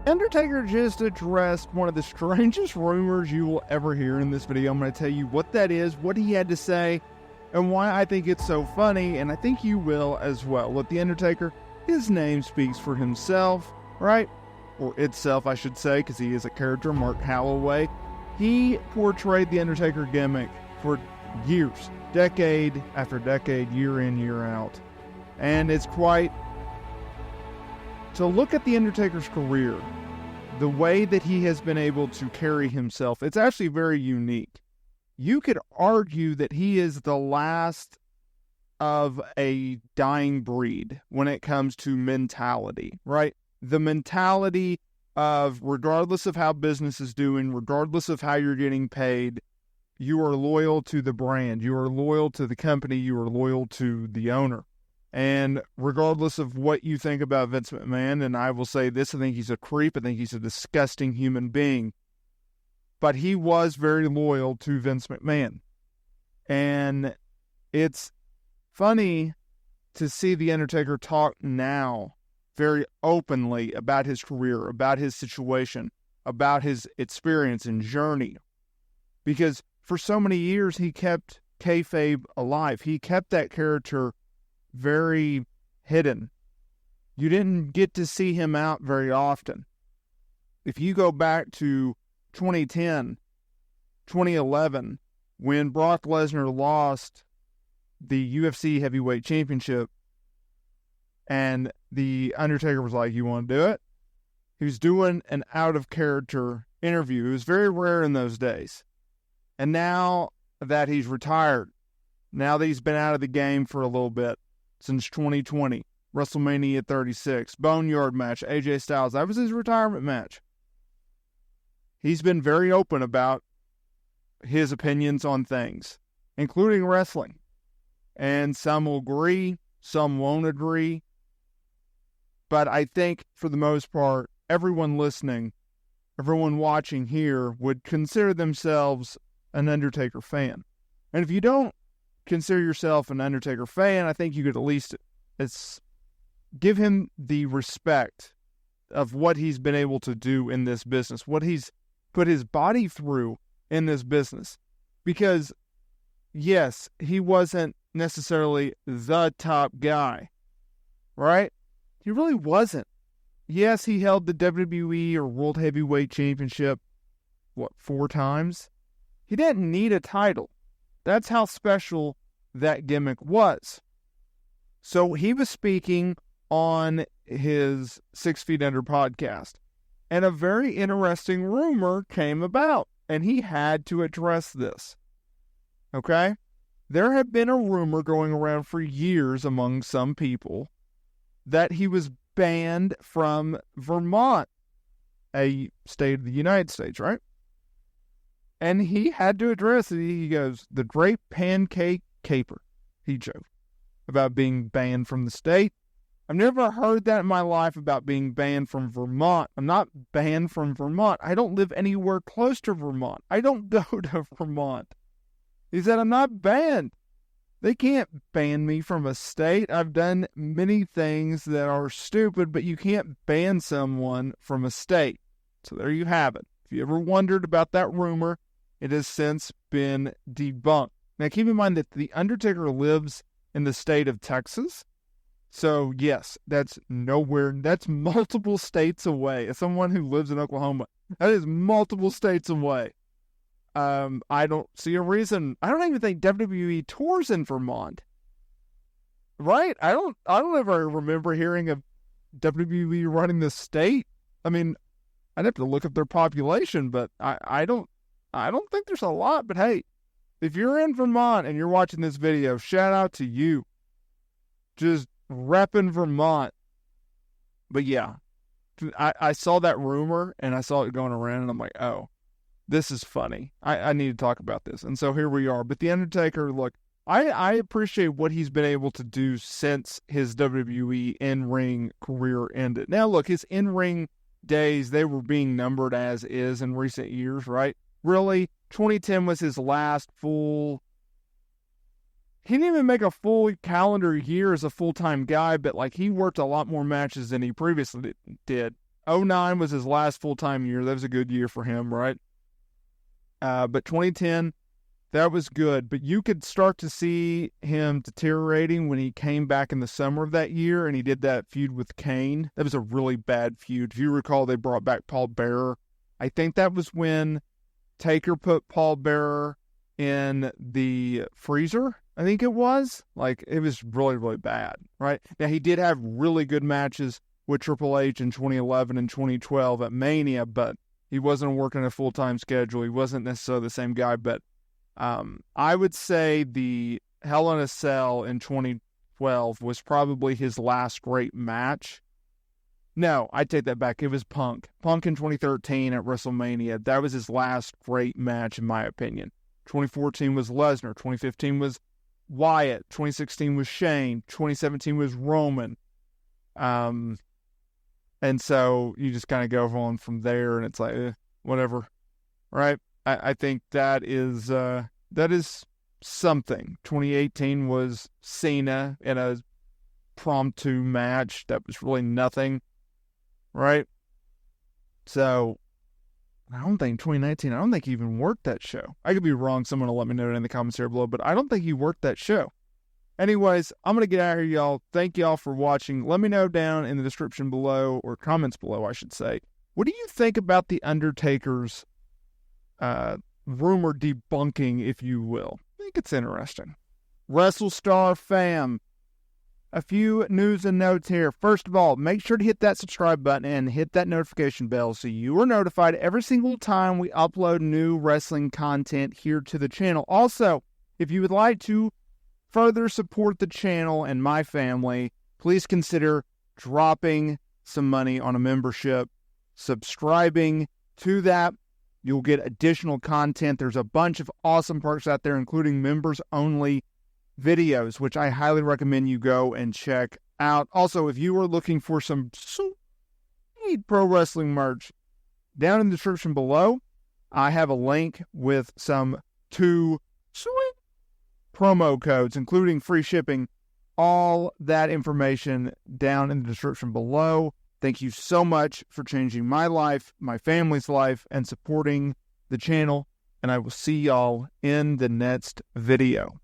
Undertaker just addressed one of the strangest rumors you will ever hear in this video. I'm going to tell you what that is, what he had to say, and why I think it's so funny, and I think you will as well. Look, The Undertaker, his name speaks for himself, right? Or itself, I should say, because he is a character, Mark Holloway. He portrayed the Undertaker gimmick for years, decade after decade, year in, year out. And it's quite... To look at the Undertaker's career, the way that he has been able to carry himself, it's actually very unique. You could argue that he is the last of a dying breed when it comes to mentality, right? The mentality of regardless of how business is doing, regardless of how you're getting paid, you are loyal to the brand, you are loyal to the company, you are loyal to the owner. And regardless of what you think about Vince McMahon, and I will say this, I think he's a creep, I think he's a disgusting human being, but he was very loyal to Vince McMahon. And it's funny to see The Undertaker talk now very openly about his career, about his situation, about his experience and journey. Because for so many years, he kept kayfabe alive. He kept that character very hidden. You didn't get to see him out very often. If you go back to 2010, 2011, when Brock Lesnar lost the UFC Heavyweight Championship, and The Undertaker was like, "You want to do it?" He was doing an out-of-character interview. It was very rare in those days. And now that he's retired, now that he's been out of the game for a little bit, since 2020, WrestleMania 36, Boneyard match, AJ Styles, that was his retirement match. He's been very open about his opinions on things, including wrestling. And some will agree, some won't agree. But I think, for the most part, everyone listening, everyone watching here would consider themselves an Undertaker fan. And if you don't consider yourself an Undertaker fan, I think you could at least give him the respect of what he's been able to do in this business, what he's put his body through in this business. Because, yes, he wasn't necessarily the top guy, right? He really wasn't. Yes, he held the WWE or World Heavyweight Championship, 4 times? He didn't need a title. That's how special that gimmick was. So he was speaking on his 6 Feet Under podcast, and a very interesting rumor came about, and he had to address this. Okay? There had been a rumor going around for years among some people that he was banned from Vermont, a state of the United States, right? And he had to address it. He goes, "The Great Pancake Caper," he joked, about being banned from the state. I've never heard that in my life about being banned from Vermont. I'm not banned from Vermont. I don't live anywhere close to Vermont. I don't go to Vermont. He said, "I'm not banned. They can't ban me from a state. I've done many things that are stupid, but you can't ban someone from a state." So there you have it. If you ever wondered about that rumor, it has since been debunked. Now, keep in mind that The Undertaker lives in the state of Texas. So, yes, that's multiple states away. As someone who lives in Oklahoma, that is multiple states away. I don't see a reason. I don't even think WWE tours in Vermont. Right? I don't ever remember hearing of WWE running the state. I mean, I'd have to look up their population, but I don't think there's a lot. But hey, if you're in Vermont and you're watching this video, shout out to you. Just repping Vermont. But yeah, I saw that rumor and I saw it going around and I'm like, oh, this is funny. I need to talk about this. And so here we are. But The Undertaker, look, I appreciate what he's been able to do since his WWE in-ring career ended. Now, look, his in-ring days, they were being numbered as is in recent years, right? Really, 2010 was his last full... He didn't even make a full calendar year as a full-time guy, but like he worked a lot more matches than he previously did. '09 was his last full-time year. That was a good year for him, right? But 2010, that was good. But you could start to see him deteriorating when he came back in the summer of that year and he did that feud with Kane. That was a really bad feud. If you recall, they brought back Paul Bearer. I think that was when Taker put Paul Bearer in the freezer, I think it was. Like, it was really, really bad, right? Now, he did have really good matches with Triple H in 2011 and 2012 at Mania, but he wasn't working a full-time schedule. He wasn't necessarily the same guy, but I would say the Hell in a Cell in 2012 was probably his last great match. No, I take that back. It was Punk. Punk in 2013 at WrestleMania. That was his last great match, in my opinion. 2014 was Lesnar. 2015 was Wyatt. 2016 was Shane. 2017 was Roman. And so you just kind of go on from there, and it's like, whatever, right? I think that is something. 2018 was Cena in a Prompto match. That was really nothing, right? So I don't think 2019, I don't think he even worked that show. I could be wrong. Someone will let me know in the comments here below, but I don't think he worked that show. Anyways, I'm going to get out of here, y'all. Thank y'all for watching. Let me know down in the description below, or comments below, I should say. What do you think about the Undertaker's rumor debunking, if you will? I think it's interesting. WrestleStar fam, a few news and notes here. First of all, make sure to hit that subscribe button and hit that notification bell so you are notified every single time we upload new wrestling content here to the channel. Also, if you would like to further support the channel and my family, please consider dropping some money on a membership, subscribing to that. You'll get additional content. There's a bunch of awesome perks out there, including members-only videos, which I highly recommend you go and check out. Also, if you are looking for some sweet pro wrestling merch, down in the description below, I have a link with some 2 sweet promo codes, including free shipping. All that information down in the description below. Thank you so much for changing my life, my family's life, and supporting the channel. And I will see y'all in the next video.